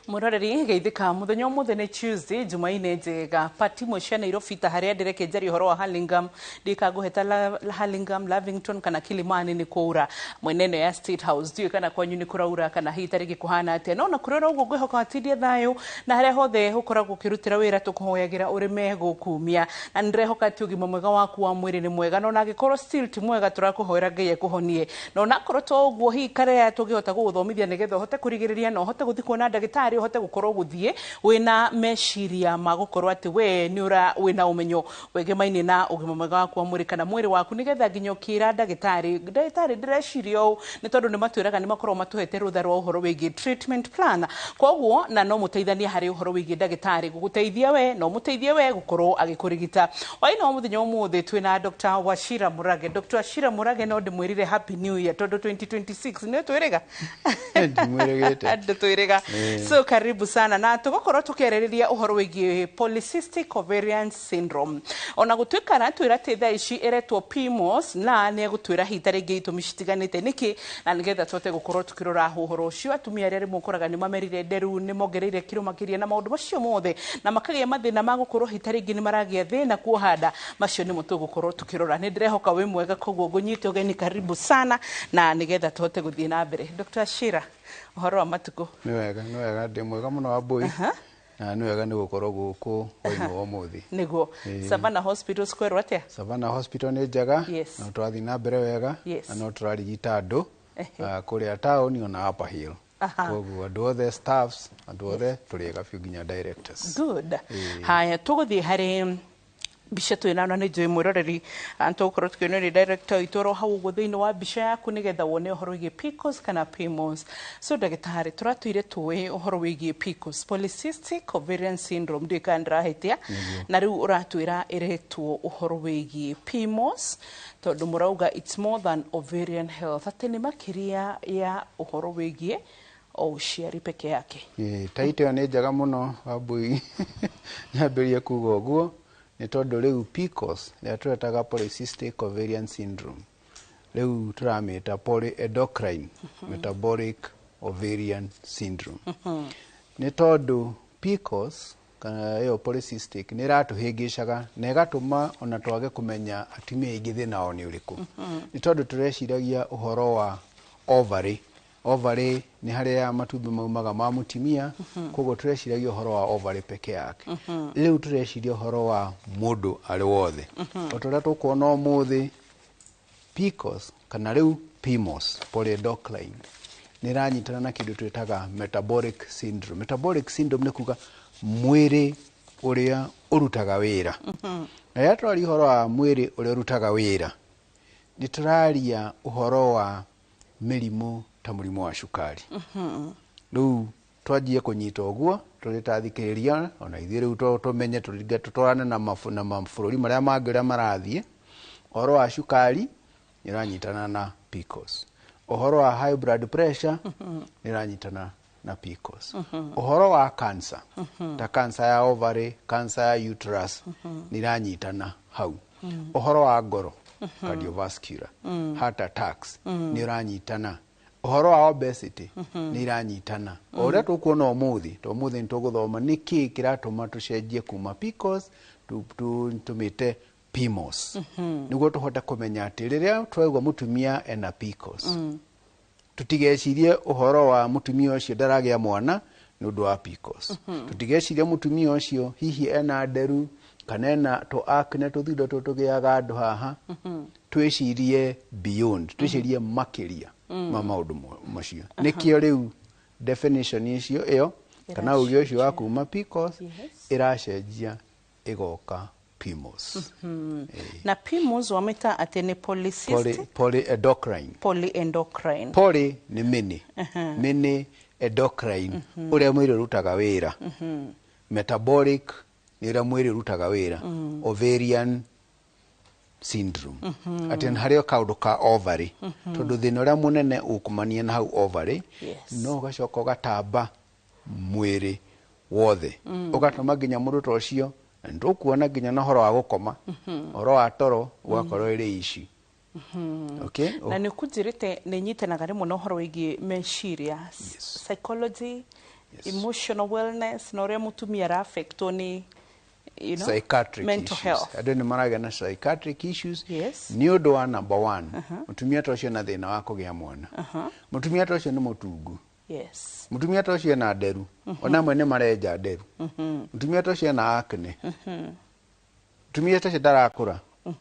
Muroreri geithika muthenya umuthe ni Tuesday Jumaine njega pati mocia Nairobi ta haria ndireke njari horo wa Hurlingham ndikaguheta Hurlingham Lavington kana Kilimani ni kuura mwenene ya State House ndiyo kana kwanyu ni kuraura kana hitariki kuhana atia no na kurora ugo gwihoka atithia thayo na haria hothe hukoragwo kirutira wira tukuhoyagira urime gukumia na ndirehoka ati ugima mwega waku wa mwiri ni mwega no na gikorwo still ti mwega turakuhoera Ngai ekuhonie no na korwo to uguo hi kare tugihota guthomithia nigetha hote kurigiriria no hote guthi kuona ndagitari hote gukorwo guthie wina meshiria magukorwo ati we ni ura wina umenyo wegemaine na ugima mwega waku wa mwiri kana mwiri waku nigetha ginyokira ndagitari ndireshirio ni tondu ni matwiraga ni makorwo matuhete rutha rwa uhoro wigi treatment plan koguo na no muteithania hari uhoro wigi ndagitari guguteithia we no muteithie we gukorwo agikurigita waino muthenya umuthe twina Dr. Wachira Murage. Dr. Wachira Murage no ndimwirire happy new year tondu 2026 ni twirega ndimwirigite twirega so karibu sana na tugokorwo tukiaririria uhoro wigi polycystic ovarian syndrome ona gutwika na twira tetha ici iretwo PMOS na ni gutwira hitari gitu mishitiganite niki na nigetha twote gukorwo tukirora uhoro ucio atumia aria rimukoraga ni mamerire nderu ni mongereire kiro makiria na maundu macio mothe na makagia mathina magukorwo hitari ngi ni maragia thina kuohanda macio ni mutu gukorwo tukirora ni ndirehoka we mwega koguo ngunyite ugeni karibu sana na nigetha twote guthie na mbere. Dr. Wachira uhoro wa matuko ni wega ndi mwega muno wa boy na ni wega ni gukorwo guku waino wa muthi niguo Savannah Hospital Square atia Savannah Hospital ni njega na twathi na mbere wega na no turarigita andu kuria town ona Upper Hill koguo andu othe staffs andu othe turiga biu nginya directors good haya tuguthie hari bisha twina na ni joy mwiroreri antokorwo tukionera director itoro hau ugo thiini wa bisha yaku nigetha wone uhoro wigi PCOS kana PMOS so ndagitari turatuire tuwe uhoro wigi PCOS polycystic ovarian syndrome ndikandra hetia na riu uratwira iretwo uhoro wigi PMOS tondu murauga it's more than ovarian health atini makiria ya uhoro wigi o uciari peke yake taito ni njega muno abui nyaberia kugo guo ni tondu riu PCOS ya turetaga polycystic ovarian syndrome riu turamita polyendocrine metabolic ovarian syndrome ni tondu PCOS kana yo polycystic ni ratuhingicaga na igatuma ona twage kumenya atumia ingi thina o ni uriku ni tondu tureciragia uhoro wa ovary ni haria matuthu maumaga ma mutimia koguo tureciragia uhoro wa ovary peke yake riu tureciria uhoro wa mundu ari wothe otoria tukuona umuthi PCOS kana riu PMOS polyendocrine ni ranyitana na kindu twitaga metabolic syndrome ni kuga mwiri uria urutaga wira na ya twari uhoro wa mwiri uria urutaga wira ni turaria uhoro wa mirimu ta murimu wa shukari riu twajie kunyita uguo turitathikiriria ona ithire riu tumenye tutwarane na mabũrũri maria mangira marathie uhoro wa shukari niranyitana na PCOS uhoro wa high blood pressure niranyitana na PCOS uhoro wa cancer ta cancer ya ovary cancer ya uterus niranyitana hau uhoro wa ngoro cardiovascular heart attacks niranyitana uhoro wa obesity niranyitana ore tukuona umuthi nituguthoma niki kiratuma tucenjie kuma PCOS tumite PMOS niguo tuhote kumenya ati riria twaigua mutumia ena PCOS tutigecirie uhoro wa mutumia ucio ndaragia mwana nundu wa PCOS tutigecirie mutumia ucio hihi ena nderu kana ena to acne tuthindo tutugiaga andu haha twicirie beyond twicirie makiria ma maundu macio nikio riu definition icio iyo kana urio ucio wa kuma PCOS iracenjia igoka PMOS na PMOS wameta ati ni polycystic polyendocrine poly ni mini endocrine uria mwiri rutaga wira metabolic ni uria mwiri rutaga wira ovarian syndrome ati hario kaundu ka ovary tondu thina uria munene ukumania na hau ovary no gacoka gatamba mwiri wothe ugatuma nginya mundu tocio ndukuona nginya na horo wa gukoma horo wa toro ugakorwo iri ici okay na ni kujirite ni nyitanaga rimwe no horo wigi meciria psychology emotional wellness na uria mutumia ara affect ni psychiatric mental issues. health. Andũ nĩ maragĩa na psychiatric issues. Yes. Nĩ ũndũ wa number one, mutumia ta ũcio na thĩna wa kũgĩa mwana. Mutumia ta ũcio nĩ mũtungu. Yes. Mutumia ta ũcio na nderu. Ona amwe nĩ marenja nderu. Mutumia ta ũcio na acne. Mutumia ta ũcio ndarakũra.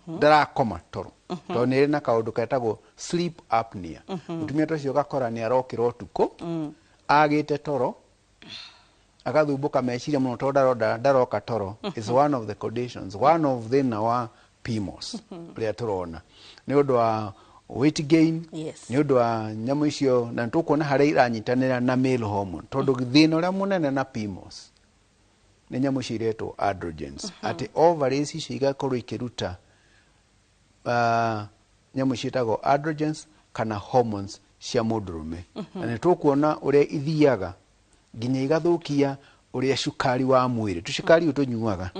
Ndarakoma toro. Tondũ nĩ na kaũndũ ketagwo sleep apnea. Mutumia ta ũcio gakora nĩ arokĩra ũtukũ. Agĩte toro. Akathumbuka meciria muno tondũ ndaroka toro is one of the conditions, one of them wa PMOS ria turona ni undu wa weight gain, ni undu wa nyamu icio na tukuona haria iranyitanira na male hormone tondu thina uria munene na PMOS ni nyamu ciretwo androgens ati ovaries icio igakorwo ikiruta nyamu cietagwo androgens kana hormones cia mundurume na ni tukuona uria ithiaga nginya igathukia uria cukari wa mwiri tucukari utunyuaga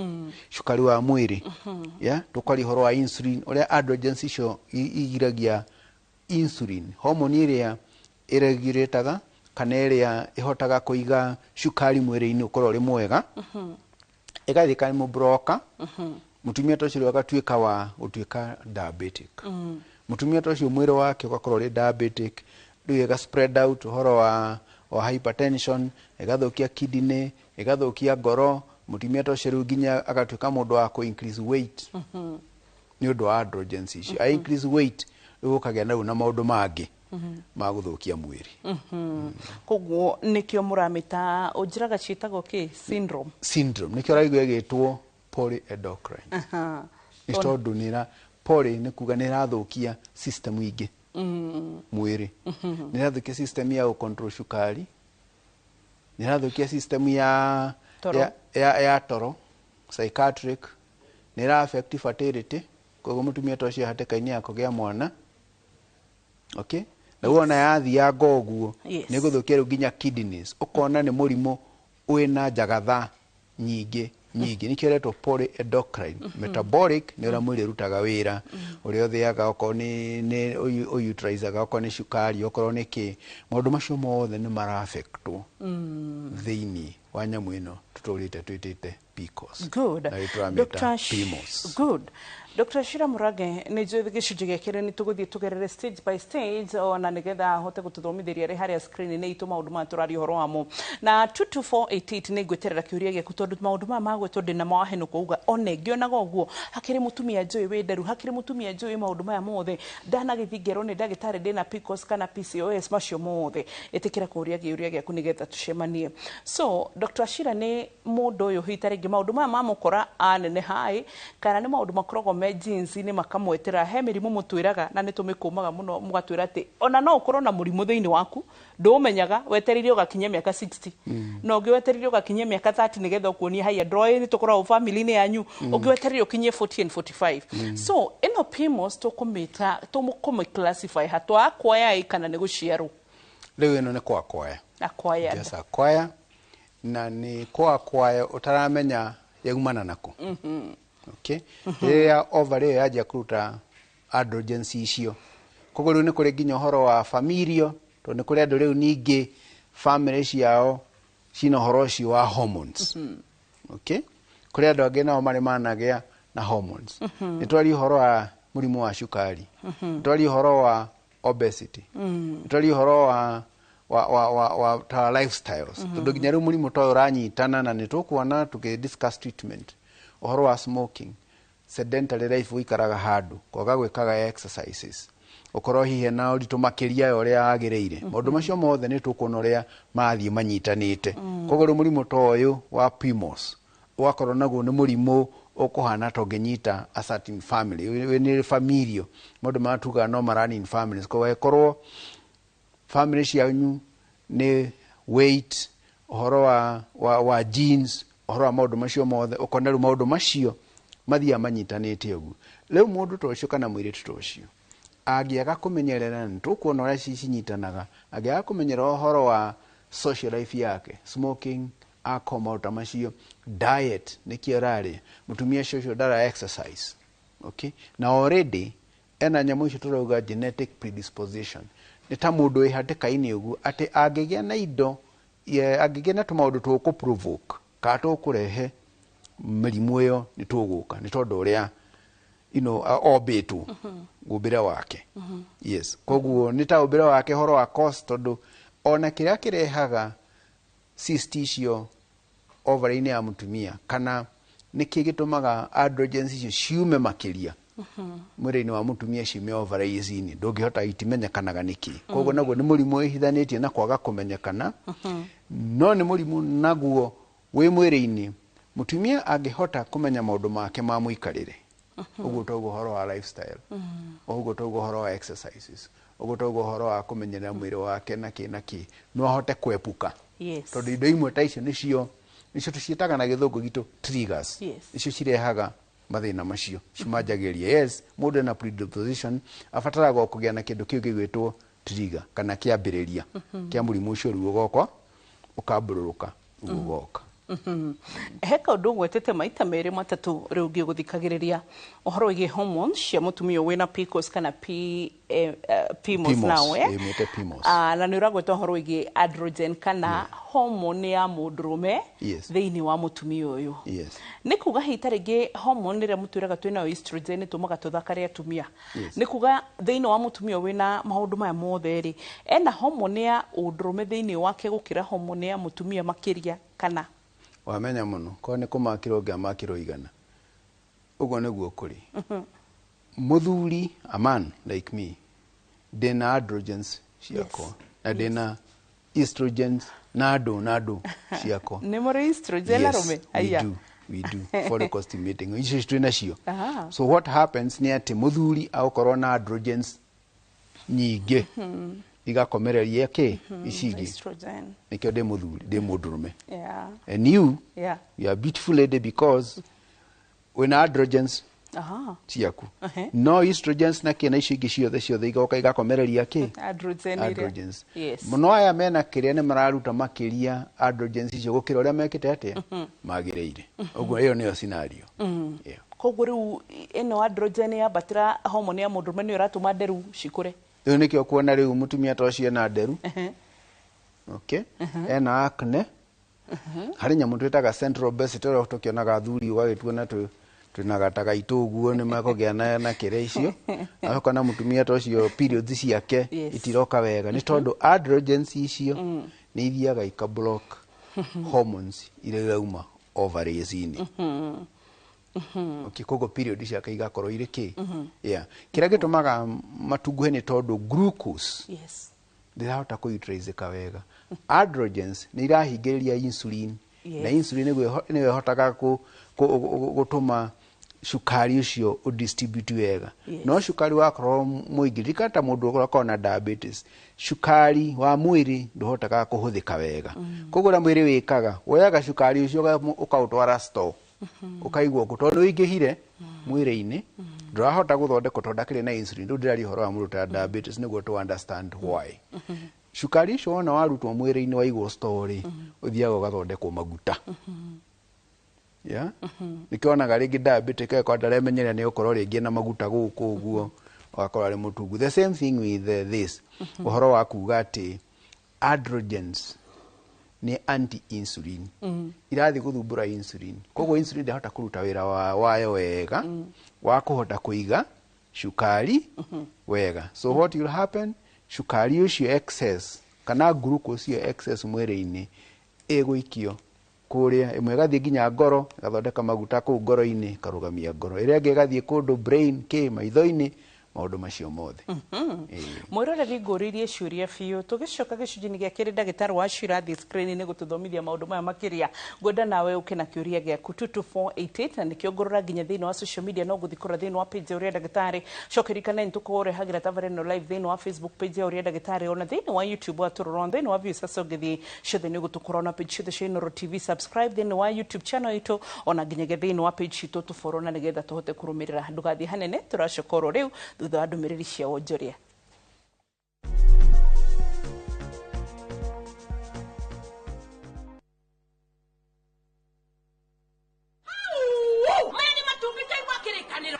cukari wa mwiri ya tukari horo wa insulin uria androgens icio igiragia insulin hormone iria iregulataga kana iria ihotaga kuiga cukari mwiri-ini ukorwo ri mwega igathika mu broker mutumia ta ucio agatuika wa gutuika diabetic mutumia ta ucio mwiri wake ugakorwo ri diabetic riu iga spread out horo wa hypertension igathukia kidney igathukia ngoro mutumia ta ucio nginya agatuika mundu wa ku increase weight ni undu wa androgens icio I increase weight ukagia na maundu mangi ma guthukia mwiri koguo nikio muramita ujiraga citagwo ki syndrome nikio raigua gitwo polyendocrine ni tondu nira poly ni kuga ni rathukia system ingi mwiri ni rathukia system ya control shukari ni rathukia system ya toro psychiatric ni ra affect fertility koguo mutumia ta ucio hatekaini ya kugea mwana okay na wona yathia ngoguo ni guthukia nginya kidneys ukona ni murimo wina jagatha nyingi nikio retwo polyendocrine metabolic ni ura mwiri rutaga wira uria uthiaga oko ni uterizaga oko ni shukari oko ni ki maundu macio mothe ni mara affectwo thiini wa nyamu ino tuturite twitite PCOS good Dr. Shira Murage ni njui gicunji giakire ni tuguthie tugerere stage by stage ona nigetha hote gututhomithiria ri haria screen ni itu maundu ma turari horo wamo na 22488 ni ngweterera kiuria giaku tondu maundu ma magwetwo ndina mawaheno kuuga ona ngionaga uguo hakiri mutumia njui wi nderu hakiri mutumia njui maundu maya mothe ndanagithingero ni ndagitari ndina PCOS kana PCOS macio mothe itikira kuuria giaku nigetha tucemanie so Dr. Shira ni mundu uyu hitarenge maundu maya mamukora anene hai kana ni maundu makorogo genes ni makamwetera he mirimu mutwiraga na nitumikumaga muno mugatwira ati ona no ukorwo na murimu thiini waku ndumenyaga weteririo gakinya miaka 60 no ngiweteririo gakinya miaka 30 nigetha ukuonie haya droe ni tukorwo family ni yanyu ungiweteririo kinye 40 and 45 so ino PMOS tukumita classify hatwa akwaya kana ni guciaru riu ino ni kwa akwaya yes akwaya na ni kwa akwaya utaramenya yaumana nako okay ya ovary yaje kuruta androgens icio koguo riu ni kuri nginya horo wa familial to ni kuri andu riu ningi family ciao cina horo cio wa hormones okay kuri andu angi nao mari managia na hormones ni twari horo wa murimu wa shukari twari horo wa obesity twari horo wa ta lifestyles tondu nginya riu murimu to uranyitana na ni tukuona tukidiscuss treatment uhoro wa smoking sedentary life wikaraga handu kwaga gwikaga exercises ukorwo hihe na uritu makiria uria agireire maundu macio mothe ni tukuona uria mathie manyitanite koguo murimu to uyu wa PMOS wakorwo naguo ni murimu ukuhana to nginyita a certain family ni familial maundu matuga no marani in families koguo ikorwo family cianyu ni weight uhoro wa genes uhoro wa maundu macio mothe ukona ru maundu macio mathia manyitanite ugu riu mundu to ucio kana mwiritu to ucio agiaga kumenyerera ni tukuona uria cinyitanaga agiaga kumenyera uhoro wa social life yake smoking alcohol macio diet nikio rari mutumia cio dara exercise okay na already ena nyamu icio turauga genetic predisposition ni ta mundu ihatikaini ugu ati agigia na indo angigena tumaundu tuku provoke ka tukurehe mirimu iyo ni tuguka ni tondu uria obitu gumbire wake. Yes, koguo ni ta umbire wake horo wa cost tondu ona kiria kirehaga cyst icio ovary-ini ya mutumia kana niki gitumaga androgens icio ciume makiria mwiri-ini wa mutumia ciume ovaries-ini ndungihota itimenyekanaga niki. Koguo naguo ni murimu ihithanitie na kwaga kumenyekana. No ni murimu naguo wi mwiri-ini mutumia angihota kumenya maundu make ma muikarire. Uguo toguo horo wa lifestyle. Uguo toguo horo wa exercises. Uguo toguo horo wa kumenyera mwiri wake na ki no ahote kwepuka. Yes. Tondu indo imwe ta icio nicio tuciitaga na githungu gitu triggers. Nicio cirehaga mathina macio cimanjagiria. Yes, mundu na predisposition afataraga kugia na kindu kiu gigwitwo trigger kana kiambiriria kia murimu ucio riu ugoko ukambururuka ugoka. Heka undu gwetete maita meri matatu riu ngiguthikagiriria uhoro wigi hormones cia mutumia wina PCOS kana PMOS nawe na ni uragweta uhoro wigi androgen kana hormone ya mundurume thiini wa mutumia uyu. Ni kuga hita ringi hormone ria mutwiraga twina estrogen tumaga tuthakare atumia. Ni kuga thiini wa mutumia wina maundu maya mothe ri ena hormone ya undurume thiini wake gukira hormone ya mutumia makiria kana wamenya muno ko ni kumakiro ngamakiro igana ugo niguo kuri. Muthuri a man like me dena androgens ciako na dena estrogens nado ciako. Ni more estrogen arume aya we do follicle stimulating icio twina cio. So what happens ni ati muthuri aukorwo na androgens nyingi igakomereria ki icigi nikio de muthuri de mundurume. And you are beautiful lady because when androgens ciaku no estrogens na kina icigi ciothe igoka igakomereria ki androgens. Muno aya mena kiria ni mararuta makiria androgens icio gukira uria mekite atia magireire. Uguo iyo niyo scenario. Koguo riu eno androgen ya batira hormone ya mundurume ni uratuma nderu cikure. Iyo nikio kuona riu mutumia tocio na nderu. Okay. Ena acne. Hari nyamu twitaga central obesity ro tukionaga athuri wagituona twina gataga ituguo ni makogia na kire icio. Aho na mutumia tocio periods ciake itiroka wega ni tondu androgens icio ni ithiaga ikablock hormones ile irauma ovaries-ini. Okay, kogo period ciake igakorwo iri ki. Kira gitumaga matunguhe ni tondu glucose ndirahota kuutilize kawega. Androgens ni irahingiriria insulin na insulin ni ihotaga gutuma shukari ucio udistribute wega. No shukari wakorwo muingi rikata mundu ukorwo na diabetes shukari wa mwiri nduhotaga kuhuthika wega. Koguo na mwiri wikaga woyaga shukari ucio ukautwara store ukaigwo gutondu ingihire mwiri-ini ndurahota guthondeka tondu akiri na insulin ndu ndirari horo wa mundu ta diabetes niguo to understand why. Shukari icio wona warutwo mwiri-ini waigwo story uthiaga ugathondekwo maguta. Nikionaga ringi diabetic eko ndaremenyera ni ukorwo ringi na maguta guku uguo ugakorwo ari mutungu. The same thing with this uhoro wa kuga ati androgens ni anti-insulin. Irathi guthumbura insulin. Koguo insulin ndahota kuruta wira wayo wega wa kuhota kuiga shukari wega. So what will happen? Shukari ucio excess kana glucose ucio excess mwiri-ini iguikio kuria imwe gathie nginya ngoro gathondeka maguta ku ngoro-ini karugamia ngoro iria ngi gathie kundu brain ki maitho-ini maundu macio mothe. Mwiroreri nguririe ciuria biu tugicoka gicunjini gia kiri ndagitari wa Shirathi screen ni gututhomithia maundu maya makiria ngwenda nawe uke na kiuria giaku 22488 na nikio ngorora nginya thiini wa social media no guthikora thiini wa page uria ndagitari cokerikana ni tukore hagira tabareno live thiini wa Facebook page uria ndagitari ona thiini wa YouTube aturora thiini wa views aso ngithi ciothe ni gutukora na page ciothe cia Inooro TV subscribe thiini wa YouTube channel itu ona nginya thiini wa page citu tufollow na nigetha tuhote kurumirira ndugathi hanene turacokoro riu thutha wa ndumiriri cia wonjoria.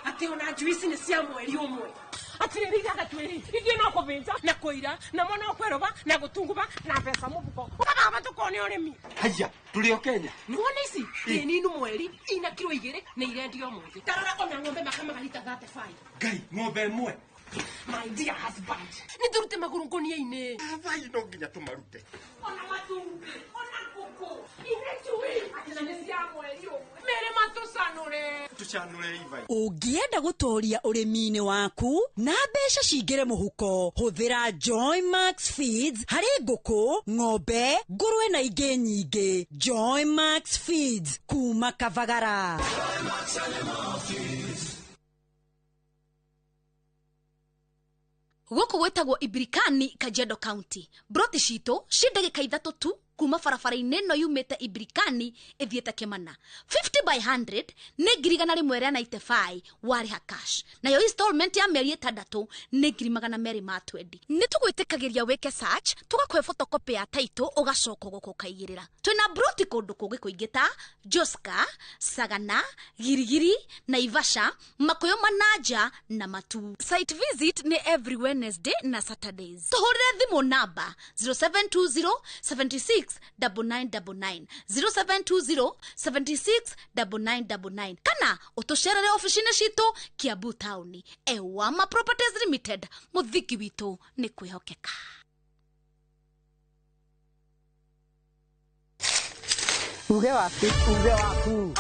Ati ona juice ni cia mweri umwe Atiriri gaga twiri. Igi no kuvinza na kuira na mwana okweroba na gutunguba na pesa mubuko. Baba tukoni urimi. Haya, tuli o Kenya. Nuone ici. Ni nu mweri ina kilo 2 na irendio muthi. Tarara kona ng'ombe makama galita 35. Gai, ng'ombe mwe. My dear husband. Ni turute maguru ngonia-ini. Vai no nginya tumarute. Ona matumbi, ona kuku. Inetui. Atina nesia mweri umwe. Mere matusanure. Tuchanure ivai. Ungienda gutoria urimi-ini waku na mbeca cingire muhuko, huthira Joy Max Feeds hari nguku, ng'ombe, ngurwe na ingi nyingi. Joy Max Feeds kuma Kavagara. Goko gwetagwo Ibrikani, Kajiado County. Broti cito cindagika 3 tu kuma barabara-inĩ no yumĩte Ibrikani ithiĩte Kĩmana. 50 by 100 nĩ 195 warĩha cash. Nayo installment ya mĩeri 6 nĩ 220. Nĩ tũgwĩtĩkagĩria wĩke search, tũgakũhe photocopy ya title ũgacoka gũkũ kaigĩrĩra. Twĩna broti kũndũ kũngĩ kũingĩ ta Joska, Sagana, Girigiri, Naivasha, Makuyu Mananja na Matu. Site visit ni every Wednesday na Saturdays. Tũhũrĩre thimũ namba 0720 76 9999 0720 76 9999 kana utucerere oficine citu Kiambu Town. Ewama Properties Limited, muthiki witu ni kwihokeka. Uge waku.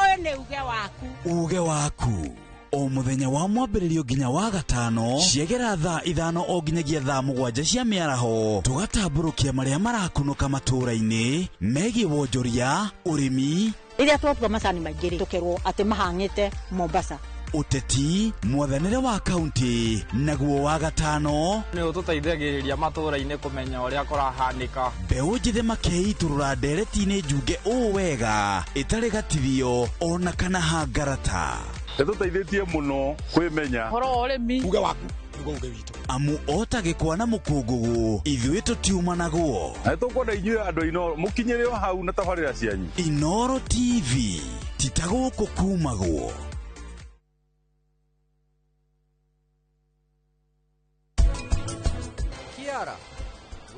Oyo ni uge waku. Uge waku. O muthenya wa mwambĩrĩrio nginya wa gatano ciegera thaa 5 o nginyagia thaa 7 cia mĩaraho tugatambũrũkia marĩa marakunũka matũũra-inĩ megiĩ wonjoria, ũrĩmi, Iria twatua macani maingĩ tukerwo ati mahang'ĩte Mombasa. Uteti, mwathanĩre wa kaunti, naguo wa gatano nĩ ũtũteithagĩrĩria matũũra-inĩ kũmenya ũrĩa kũrahanĩka. Mbeũ njĩthĩ makeiturũra ndereti-inĩ njunge ũũ wega ĩtarĩ gatithio ona kana hangarata. Nĩtũteithĩtie mũno kwĩmenya Horo ũrĩmi. Uge waku, uge witũ. Amu ota gĩkwa na mũkũngũgũ ithuĩ tũtiuma naguo. na nĩtũkwenda inyuĩ andũ Inooro mũkinyĩre o hau na tabarĩra cianyu. Inooro TV titagũkũ kumagwo. Kiara,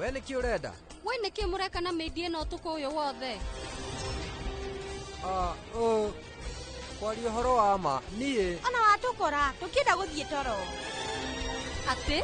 we nĩkĩ ũrenda? We nĩkĩ mũreka na mĩndĩ ĩno ũtukũ ũyũ wothe? Kwaria ũhoro wa ma, niĩ Ona watũkora, tũkĩenda gũthiĩ toro. Atĩ?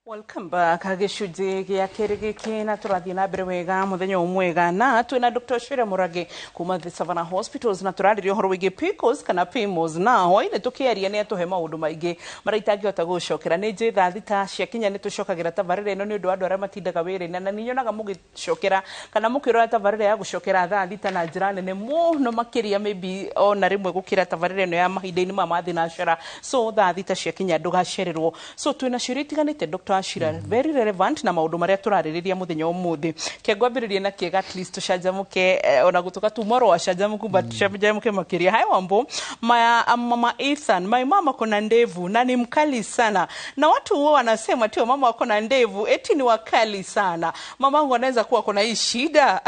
Welcome back. Gĩcunjĩ gĩa kerĩ gĩkĩ na tũrathiĩ na mbere wega mũthenya mwega na twĩna Dr. Shira Murage kuma the Savannah Hospitals na tũrarĩria ũhoro wĩgiĩ PCOS kana PIMOS na hwaĩ-inĩ tũkĩaria nĩ atũhe maũndũ maingĩ marĩa itangĩhota gũcokera. Nĩ njĩ thaa thita ciakinya nĩ tũcokagĩra tabarĩra ĩno nĩ ũndũ wa andũ arĩa matindaga wĩra-inĩ na nĩ nyonaga mũgĩcokera kana mũkĩrora tabarĩra ya gũcokera thaa thita na njĩra nene mũno makĩria maybe ona rĩmwe gũkĩra tabarĩra ĩno ya mahinda-inĩ ma mathinacara. So thaa thita ciakinya ndũgacererwo. So twĩna ciũria itiganĩte Dr. Shira, very relevant na maundu maria turaririria muthenya umuthi ke ngwambiririe na kiega at least tushajamuke ona gutuka tomorrow ashajamuku but tushajamuke makiria. Hai Wambo, mama Ethan, my mama kona ndevu na ni mkali sana na watu huwa wanasema tio mama wako na ndevu eti ni wakali sana. Mama wangu anaweza kuwa kuna hii shida.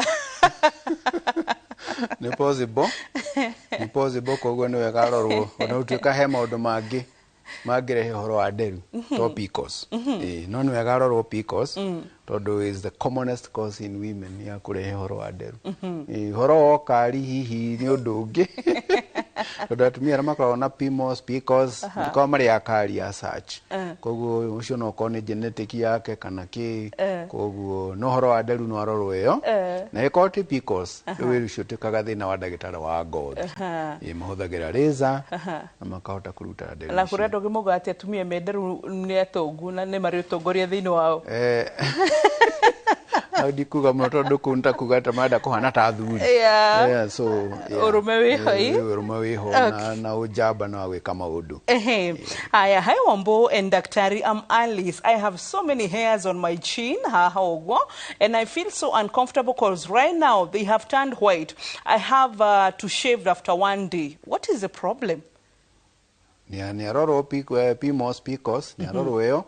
Ni possible koguo ni wega rorwo ona utuika he maundu mangi magire horo wa nderu to PCOS. No ni wega rorwo PCOS tondu is the commonest cause in women ya kurehe horo wa nderu. Horo okari hihi ni undu ungi tondu atumia arĩa makoragwo na PCOS nĩkorwo marĩ akari ya search koguo ũcio no ũkorwo nĩ genetic yake kana kĩ koguo no horo wa nderu no arorwo ĩyo na ĩkorwo ti PCOS rĩu ũcio ũtuĩkaga thĩna wa ndagĩtarĩ wa ngothi mahũthagĩra razor na makahota kũruta nderu na kũrĩa ndũngĩ moga atĩ atumia me nderu nĩ atongu na nĩ marĩ ũtongoria thĩinĩ wao. Ndikuga mũno tondũ kũu nĩtakuga tamanda kũhana ta athuri. So ũrũme wĩho ũrũme wĩho na ũjamba na gwĩka maũndũ. Aya, hi Wambo and Daktari, I'm Alice. I have so many hairs on my chin, and I feel so uncomfortable because right now they have turned white. I have to shave after 1 day. What is the problem? Ni arorwo PCOS ni arorwo ĩyo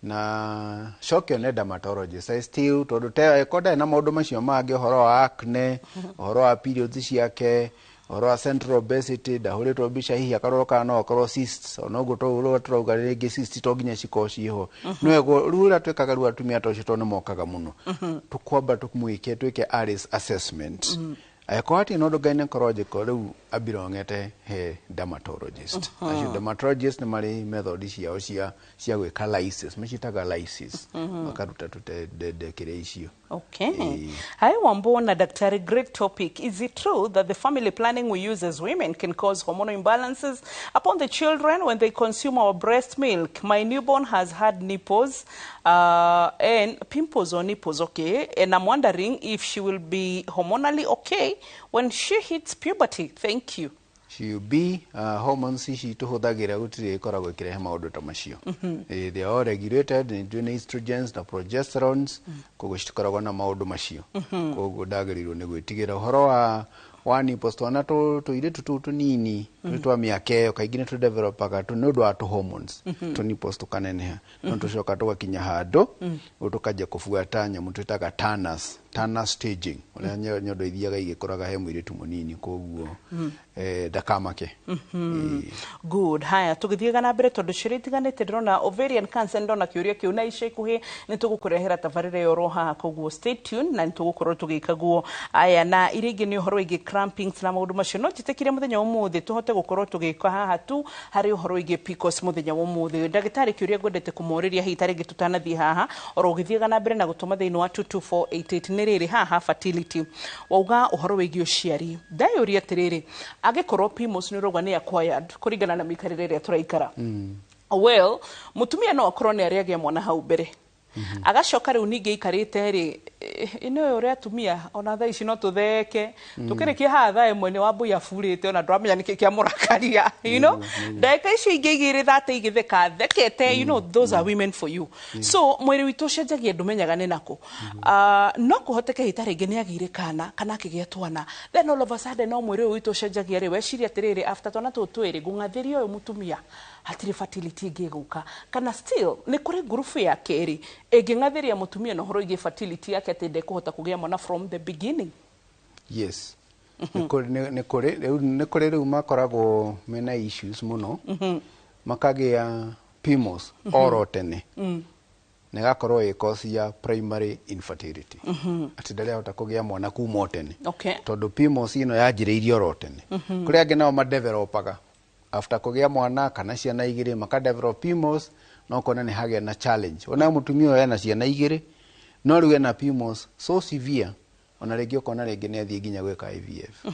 na shock ne dermatologist I still to te koda na maundu macio mangĩ horo wa acne horo wa periods ciake horo wa central obesity ndahuritwo mbica hihi akaroroka no akorwo cysts ona uguo turauga rĩngĩ cysts to nginya cikorwo ciho no rura twekaga rua atumia tocio to nĩ mokaga muno tukwamba tukumwike twike ARIS assessment Akwati no do gynecological riu abirongete he dermatologist. Acio dermatologist ni mari method ciao cia gwika lysis, machitaga lysis. Makaruta kire icio. Okay. Hi Wambona, Daktari, great topic. Is it true that the family planning we use as women can cause hormonal imbalances upon the children when they consume our breast milk? My newborn has had nipples and pimples on nipples, okay? And I'm wondering if she will be hormonally okay when she hits puberty. Thank you. She will be hormones she tuhuthagira gutire ikoragwo ikirehe maundu ta macio. They are all regulated into estrogens na progesterones koguo citikoragwo na maundu macio. Koguo ndagĩrĩirwo nĩ gwĩtigĩra ũhoro wa nipples twana tũirĩtu tunini twa mĩaka ĩyo kaingĩ nĩ tũdevelopaga nĩ ũndũ wa hormones tũ nipples tũkaneneha no tũcoka tũgakinya handũ tũkaja kũbuata nyamũ twĩtaga Turner staging ũrĩa nyondo ithiaga igĩkoraga he mũirĩtu mũnini koguo ndakamake. Good. Haya tugithiaga na mbere tondu ciũria itiganĩte ndĩrona ovarian cancer ndona kĩũria kĩu na ica ikuhĩ nĩ tũgũkũrehera tabarĩra ya oro haha koguo stay tuned na nĩ tũgũkorwo tũgĩkaguo aya na iria ingĩ nĩ ũhoro wĩgiĩ crampings na maũndũ macio no njĩtĩkire mũthenya ũmũthĩ tũhote gũkorwo tũgĩka haha tu harĩ ũhoro wĩgiĩ PCOS mũthenya ũmũthĩ. Ndagĩtarĩ kĩũria ngwendete kũmũũrĩria hihi tarĩngĩ tũtanathiĩ haha oro ũgĩthiaga na mbere na gũtũma thĩinĩ wa 22488 nĩ rĩrĩ haha fertility wauga ũhoro wĩgiĩ ũciari ndayũria atĩrĩrĩ angĩkorwo PCOS nĩ ũrauga nĩ acquired kũringana na mĩikarĩre ĩrĩa tũraikara well mutumia no akorwo nĩ arĩagia mwana hau mbere agacoka rĩu ningĩ ikarĩte rĩ ino ũrĩa atumia ona thaa ici no tũtheke tũkĩrĩkia haha thaa ĩmwe nĩ wambui aburĩte ona ndũramenya nĩkĩ kĩamũrakaria you know ndagĩka icio ingĩ igĩrĩ thate igĩtheka thekete you know those are women for you so mwĩrĩ witũ ũcenjagia ndũmenyaga nĩ nakũ no kũhoteke hitarĩ ingĩ nĩ agĩire kana akĩgĩa twana then all of a sudden no mwĩrĩ witũ ũcenjagia rĩ weciria atĩrĩrĩ after twana tũtũ twĩrĩ ngũng'athĩria ũyũ mutumia hatirĩ fertility ingĩ gũka kana still nĩ kũrĩ ngurubu ya kerĩ ĩngĩng'athĩria mutumia na ũhoro wĩgiĩ fertility yake atĩ ndekũhota kũgĩa mwana from the beginning. Yes. Nĩ kũrĩ rĩu makoragwo mena issues mũno makagĩa PCOS oro tene na ĩgakorwo ĩ cause ya primary infertility atĩ ndarehota kũgĩa mwana kuma o tene tondũ PCOS ĩno yanjĩrĩirie oro tene kũrĩ angĩ nao madevelopaga after kũgĩa mwana kana ciana igĩrĩ makadevelop PCOS no kona nĩ hagĩa na challenge ona mutumia ũyũ ena ciana igĩrĩ no rĩu ena PCOS so severe ona rĩngĩ ũkona rĩngĩ nĩ athiĩ nginya gwĩka IVF.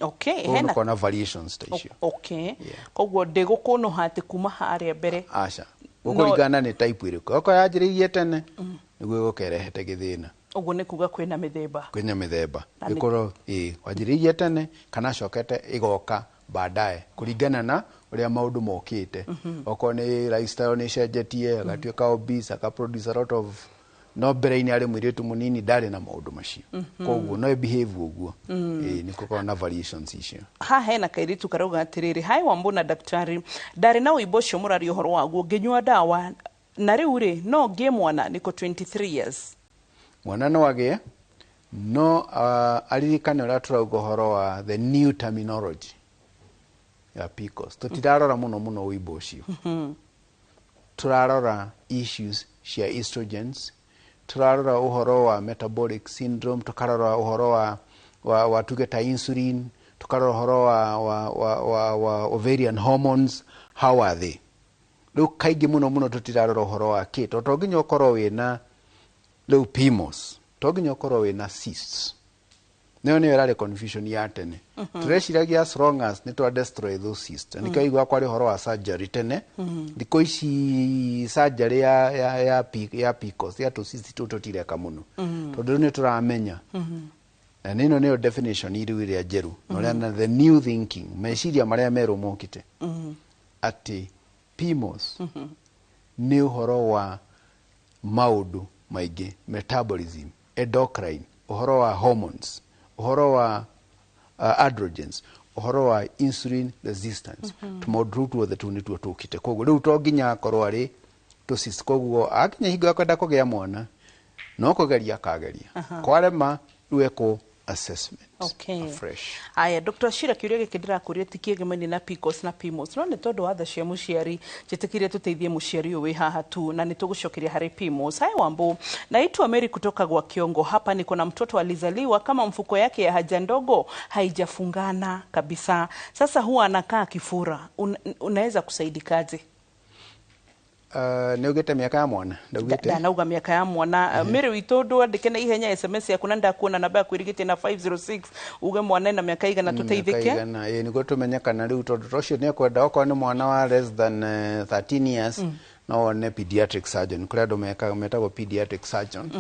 Okay, hena kona variations ta icio. Okay, koguo ndĩgũkũnũha atĩ kuma harĩa mbere aca gũkũringana nĩ type ĩrĩkũ okorwo yanjĩrĩirie tene nĩguo gũkerehete gĩthĩna. Ũguo nĩ kuga kwĩna mĩthemba ĩkorwo wanjĩrĩirie tene kana cokete igoka baadaye kuringana na ũrĩa maũndũ mokĩte okorwo nĩ lifestyle nĩ cenjetie agatuĩka obese akaproduce a lot of no mbere-inĩ arĩ mũirĩtu mũnini ndarĩ na maũndũ macio koguo no behave ũguo nĩ kũkorwo na variations icio. Haha hena kairitu karauga atĩrĩrĩ Hi Wambona Daktari ndarĩ na ũimbo ũcio mũrari ũhoro waguo ngĩnyua ndawa na rĩu rĩ no ngĩe mwana nĩko 23 years mwana no agĩe no aririkane ũrĩa tũrauga ũhoro wa the new terminology ya PCOS tutirarora mũno ũimbo ũcio turarora issues cia estrogens turarora uhoro wa metabolic syndrome tukarora uhoro wa tugeta insulin tukarora uhoro wa ovarian hormones how are they rĩu kaingĩ mũno tutirarora uhoro wa kĩ to nginya ũkorwo wĩna rĩu PCOS to nginya ũkorwo wĩna cysts nĩyo ĩrarĩ confusion ya tene tureciragia as long as nĩ twa destroy those cysts nĩkĩo igua kwarĩ ũhoro wa surgery tene thikũ ici surgery ya PCOS ya tũcysts tũu tũtireka mũno tondũ rĩu nĩ tũramenya na ĩno nĩyo definition ĩrĩa ĩrĩa njerũ na the new thinking meciria marĩa merũ mokĩte atĩ PCOS nĩ ũhoro wa maũndũ maingĩ metabolism endocrine ũhoro wa hormones uhoro wa androgens uhoro wa insulin resistance tumaũndũ tuothe tu nĩtuo tũkĩte koguo rĩu to nginya akorwo arĩ cyst koguo akinya hingo akwenda kugea mwana no kugeria kageria kwarema rueko assessment fresh. Aya, Dr. Ashira kiuria giki ndirakuria ti kiegemeni na PCOS na PIMOS no ni tondu wa tha cia muciari jitikire tuteithie muciari uyu wi haha tu na nitugucokeria hari PIMOS. Hai Wambo, naitwa Mary kutoka kwa Kiongo. Hapa niko na mtoto alizaliwa kama mfuko yake ya haja ndogo haijafungana kabisa. Sasa huwa anakaa kifura. Unaweza kusaidikaje? Neugete miaka ya mwana ndaugite nauga miaka ya mwana Mary witondo andike na ihenya SMS ya kuna ndakuona namba kwirigite na 506 uge mwana na miaka igana tuteithike niguo tumenya kana riu tondu tocio ni kwenda okorwo ni mwana wa less than 13 years no one pediatric surgeon kuri andu metagwo pediatric surgeon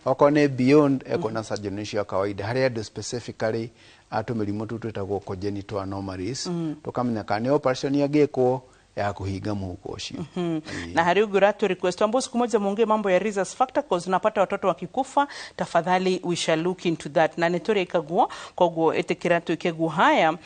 okorwo ni beyond ekona surgeon icio kawaida hari andu specifically atumirimu tu twetagwo congenital anomalies tukamenya kana ni operation yagikwo ya kuhiga muhuko ucio. Na hari uguratu request ambapo siku moja muongee mambo ya rhesus factor cause napata watoto wakikufa, tafadhali we shall look into that. Na netore ikagwo koguo etekira twikeguo haya.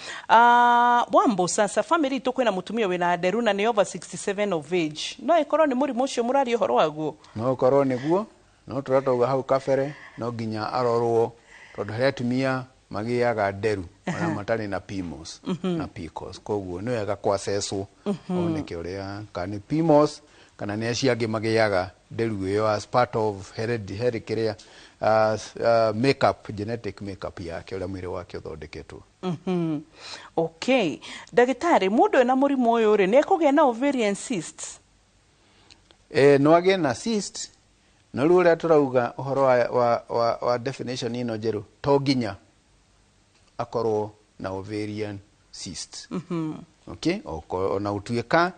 Wambo sasa family to kwena mutumia wina aderuna ni over 67 of age. No ikorwo ni muri mucio murari horo waguo. No ikorwo niguo no turatoga hau kabere no ginya arorwo tondu hari atumia magiaga nderu ona matari na PIMOS na PCOS koguo ni wega kwacecwo oneke uria kana PIMOS kana ni aciangi magiaga nderu iyo as part of hereditary makeup genetic makeup yake uria mwiri wake uthondeketwo. Okay, dagitari mundu ena murimu uyu ri ne kugia na ovarian cysts? No agie na cyst no ruria turauga uhoro wa definition ino jeru to ginya akorwo na ovarian cyst. Okay, ona utuika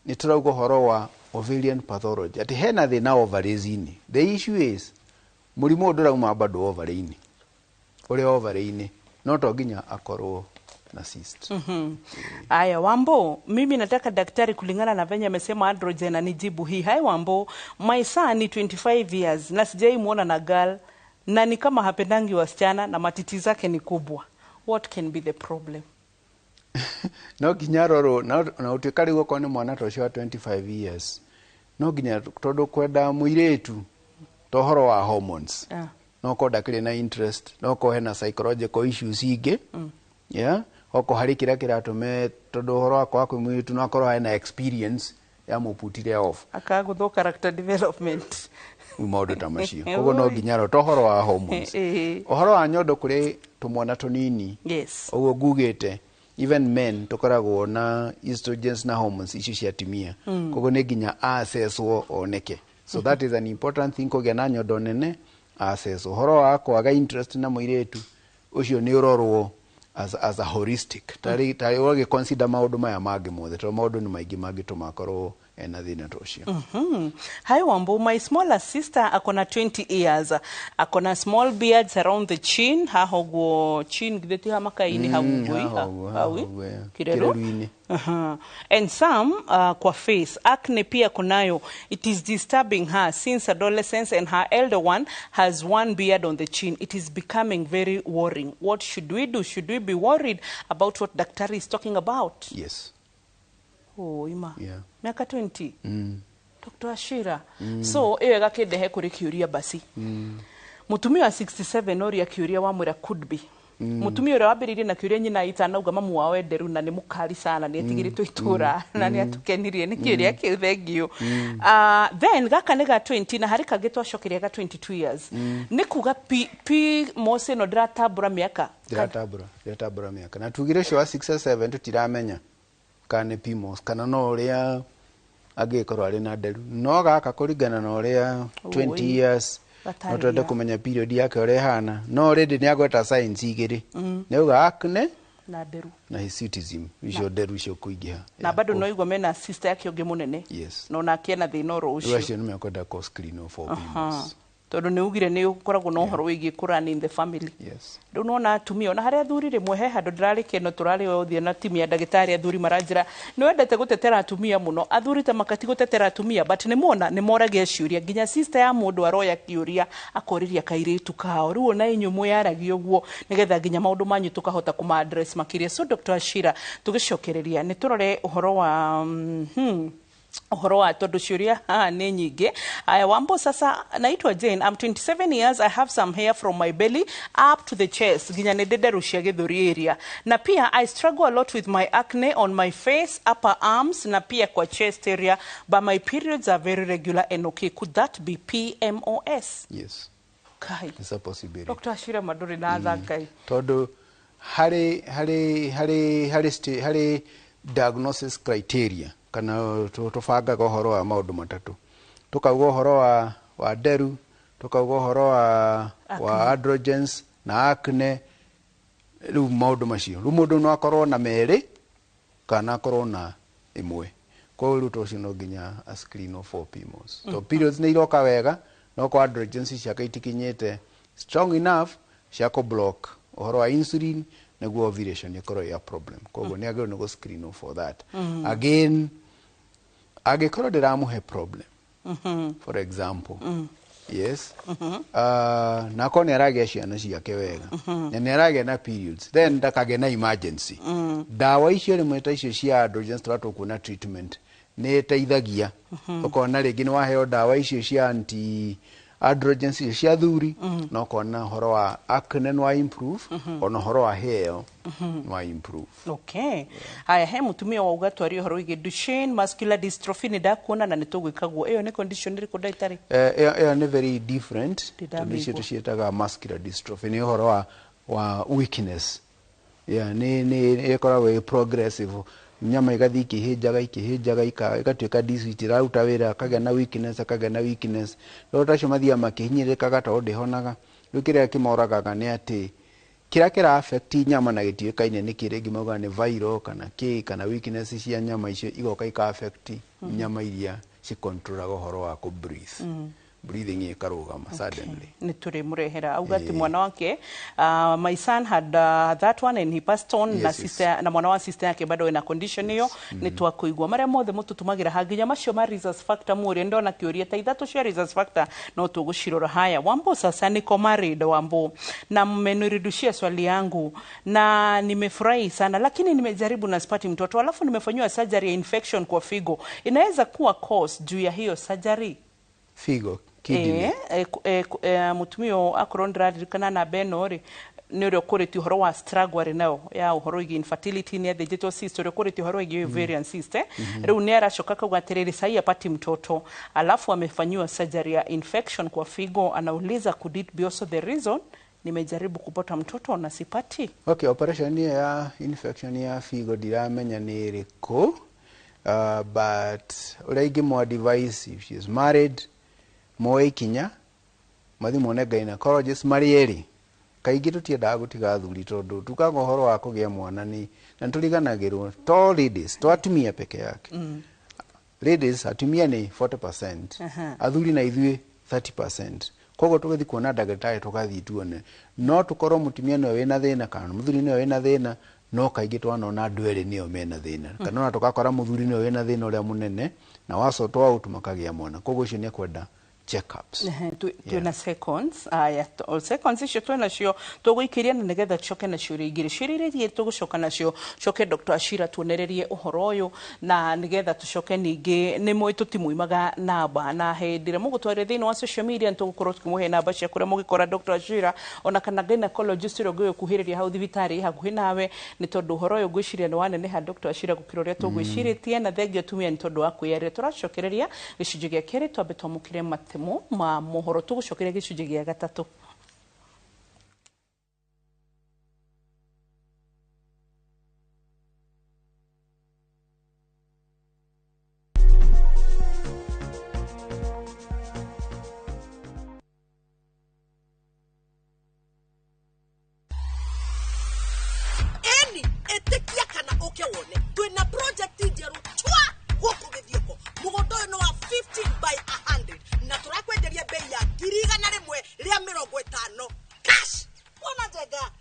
ni turauga horo wa ovarian pathology ati hena thina ovaries-ini. The issue is murimu ndurauma bado ovaries-ini uri ovaries-ini no to ginya akorwo na cyst. Aya Wambo, mimi nataka daktari kulingana na venye amesema androgen anijibu hii. Hai Wambo, my son ni 25 years na sijai muona na girl na ni kama hapendangi wasichana na matiti zake ni kubwa. What can be the problem? No ginya roro na utikari goko ni mwana tocio wa 25 years. No ginya tondu kwenda muiretu tohoro wa hormones. No ko dakire na interest, no ko hena psychological issues ingi. Yeah, oko hari kira kiratume tondu horo wako kwa muiretu no akorwo hena experience ya muputire off. Akagutho character development. Maundu ta macio koguo no ginya ro tohoro wa hormones. Ohoro wa nyondo kuri tumwana tunini oguo ngugite even men tukoragwo na estrogens na hormones icio cia timia koguo ni ginya accesswo oneke. So that is an important thing kugia na nyondo nene access. Ohoro wa kwaga interest na muiretu ucio ni urorwo as a holistic tari wage consider maundu maya magi mothe to maundu ni maingi magituma korwo ena thina tocio. Hi Wambo, my smaller sister akona 20 years. Akona small beards around the chin, hahogo chin gideti hamakaini hawi kireruini. And some kwa face acne pia kunayo. It is disturbing her since adolescence and her elder one has one beard on the chin. It is becoming very worrying. What should we do? Should we be worried about what Daktari is talking about? Yes. Oh, ima. Yeah. Miaka 20. Dr. Ashira. So, ewe gakendehe kuri kiuria basi. Mutumia wa 67 ori ya kiuria wa mwira could be. Mutumia ura wambiririe na kiuria nyina itana uga mamu wao enderu na ni mukari sana ni atigiritwo itura na ni atukenirie ni kiuria kiu thengio. Then gaka ni ga 20 na hari kangĩ twacokeria ga 22 years. Ni kuga PIMOS no ndiratabura miaka. Ndiratabura miaka. Na tugire cio wa 67 tutiramenya kana PIMOS kana no uria agikorwo ari na nderu no gaka kuringana na uria 20 years no twende kumenya period yake uria hana no already ni agweta signs igiri ni uga acne na nderu na hirsutism icio nderu icio kuingiha na bado no igwa mena sister yake ungi munene no na akiena thina oro ucio ucio ni mekwenda ko screen for PIMOS tondu ni ugire ni ukoragwo no horo wigi kurani in the family. Ndu nona atumia na hari athuri rimwe he handu ndirarike no turari othie na timu ya dagitari athuri maranjira ni wendete gutetera atumia muno athuri ta makati gutetera atumia but ni muona ni moragia ciuria ginya sister ya mundu aroya kiuria akoriria kairitu kao riu na inyu muyaragi uguo nigetha ginya maundu manyu tukahota kuma address makiria. So Dr. Ashira tugicokereria ni turore uhoro wa uhoro wa tondu ciuria ni nyingi. Wambo sasa, naitwa Jane. I'm 27 years. I have some hair from my belly up to the chest ginya ni dederu cia githuri area, na pia I struggle a lot with my acne on my face, upper arms na pia kwa chest area, but my periods are very regular and okay. Could that be PMOS? Yes. Kai. It's a possibility. Dr. Ashira Maduri na Kai. Tondu hari diagnosis criteria kana tufanga uhoro wa maundu matatu. Tukauga uhoro wa deru, tukauga uhoro wa androgens na acne. Riu maundu macio riu mundu no akorwo na meri kana akorwo na imwe. Kwa hiyo tucio no nginya a screen for PMOS. So periods ni iroka wega no kwa androgens cia kaitikinyete strong enough cia ko block uhoro wa insulin naguo ovulation ikorwo ya problem. Kwa hiyo ni agero no screen for that. Again agikorwo ndiramuhe problem. For example. Yes. Na kone aragia ciana ciake wega. Na ni aragia na periods. Then ndakage na emergency. Dawa icio rimwe ta icio cia androgens turato kuna treatment ni teithagia. Ukona ringi ni waheo dawa icio cia anti androgens cia thuri no kona horo wa acne no improve ono horo wa hair no improve. Okay. Haya, he mutumia wa ugatwari horo ige Duchenne muscular dystrophy ni ndakuona na nitugwikagwo iyo ni condition iri kudaitari ni very different. Condition cietaga muscular dystrophy ni horo wa weakness. Ni ikoragwo progressive. Nyama igathi ikihinjaga igatuika disitiraruta wira akagĩa na weakness no tacio mathia makihinyirikaga to ndihonaga riu kiria kimoragaga ni ati kira kira affect nyama na gitiukaine ni kiringi mauga ni viral kana weakness cia nyama icio igoka ika affect nyama iria ci control uhoro wa ku breathe. Breathing ikarugama suddenly. Ni turi murehera augati mwana wake my son had that one and he passed on. Na sister na mwana wa sister yake bado ina condition hiyo. Ni twakuigwa maria mothe mututumagira haginya macio ma resource factor muri ndona kiuria ta ithatu cia resource factor no tugushirora. Haya, Wambo sasa niko married Wambo na mmenirudushia swali yangu na nimefurahi sana, lakini nimejaribu na sipati mtoto, alafu nimefanywa surgery ya infection kwa figo. Inaweza kuwa cause juu ya hiyo surgery? Figo kidney. Mutumio akorondra dirikana na benori nero kureti horo wa struggle nao ya horo igi infertility ni digital cyst ro kureti horo igi ovarian cyst reu ni arashokaka gwaterere sai apati mtoto, alafu amefanywa surgery ya infection kwa figo. Anauliza could it be also the reason nimejaribu kupata mtoto na sipati? Okay, operation ya infection ya figo diramenya ni iriko but uregi mo device if she is married moe kinya mathi mone gynecologist marieri kaingi tutiendaga gutiga thuri tondu tukaga horo wa kugia mwana ni na turiganagirwo to ladies to atumia peke yake. Ladies atumia ni 40%, athuri na ithui 30%. Kogo tugathi kuona ndagĩtarĩ tugathi tuone no tukorwo mutumia no wena thina kana muthuri no wena thina no kaingi twanona andu eri nio mena thina kana na tukakora muthuri no wena thina uria munene na wacotwa utumakagia mwana. Kogo icio ni kwenda checkups. Tuena seconds. Seconds icio tuena cio tuguikiria na nigetha tucoke na ciuria igiri ciriririe tugucoka nacio coke Dr. Ashira tuonererie uhoro uyu na nigetha tucoke ningi ni mwe tutimuimaga namba na hendire mugutware thini wa social media ntugukorwo tukimuhe namba cia kuria mugikora Dr. Ashira ona kana gynecologist rogo kuhiriria hau thibitari hakuhi nawe ni tondu uhoro uyu gwiciria ni wanene ha Dr. Ashira gukiroria tugwiciritie na thengio tumia ni tondu wa kwiyarira turacokereria gicunji gia keri twambe twamukire ma mohoro tugucokeria gicunji gia gatatu. Eni etekia kana okewone twina project njeru chwa goko githioko mugondo no wa 50 by 100 na turakwenderia bei ya 1,100 ria 50 cash. Bona njega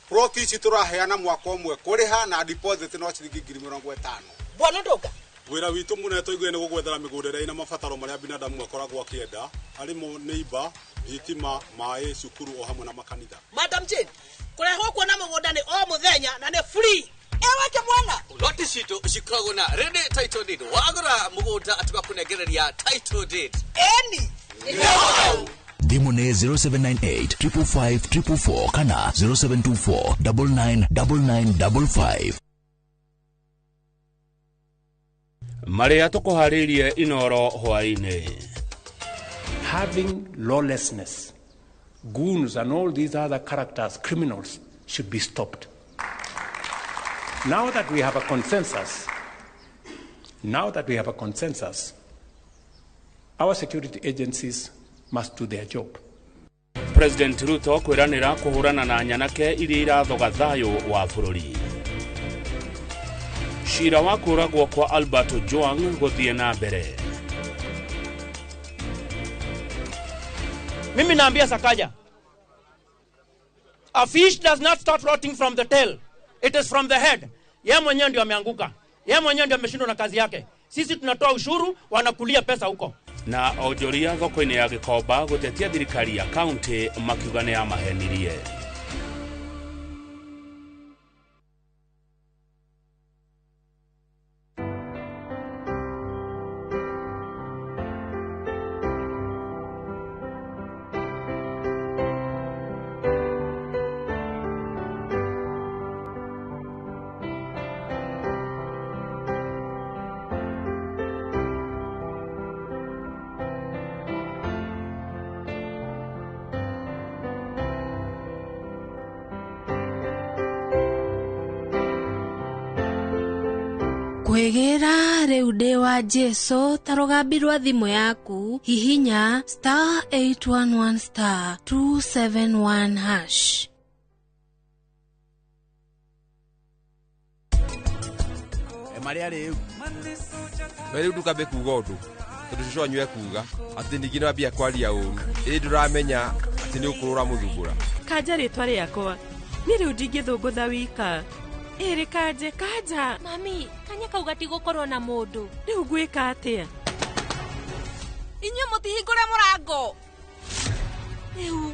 Proti ici turaheana mwaka umwe kuriha na deposit no ciringi 50,000. Bwana Ndoga wira witu mune toigwe ni gugwethera migundire ina mabataro maria binadamu akoragwo akienda arimo neighbor thitima mai cukuru o hamwe na makanitha. Madam Jane kurehwo kuona mugunda ni o muthenya na ni free ewe ke mwana loti cito cikoragwo na rede title deed wagora mugunda atiga kunegereria title deed eni Thimu nĩ 0798 555 444 kana 0724 999955. Maria tukuharirie inoro hwaine. Having lawlessness, goons and all these other characters, criminals, should be stopped. Now that we have a consensus, our security agencies must do their job. President Ruto kwiranira kuhurana na nyanake iria irathoga thayo wa bururi. Shira wa kuragwo kwa Albert Ojwang guthie na mbere. Mimi naambia Sakaja, a fish does not start rotting from the tail, it is from the head. Yeye mwenyewe ndio ameanguka, yeye mwenyewe ndio ameshindwa na kazi yake. Sisi tunatoa ushuru, wanakulia pesa huko. Na onjoria thoko-inĩ ya Gikomba gutetia thirikari ya county makiuga nĩ yamahenirie. Kwegera reude wa Jesu tarogambi rwa thimu yaku hihinya *811*271#. Maria riu Weri ndukambe kuga undu tondu cucu wanyu ekuga ati ningĩ no ambia kwaria ũru ĩndĩ ndũramenya ati nĩ ũkũrũra mũthumbũra. Kanja rĩtwa rĩakwa nĩ rĩu ndingĩthũngũtha wika. Ere kanje kanja. Mami, kanya kauga ti gukorwo na mundu. Riu gwika atia? Inyuĩ mũtihingũre mũrango. Riu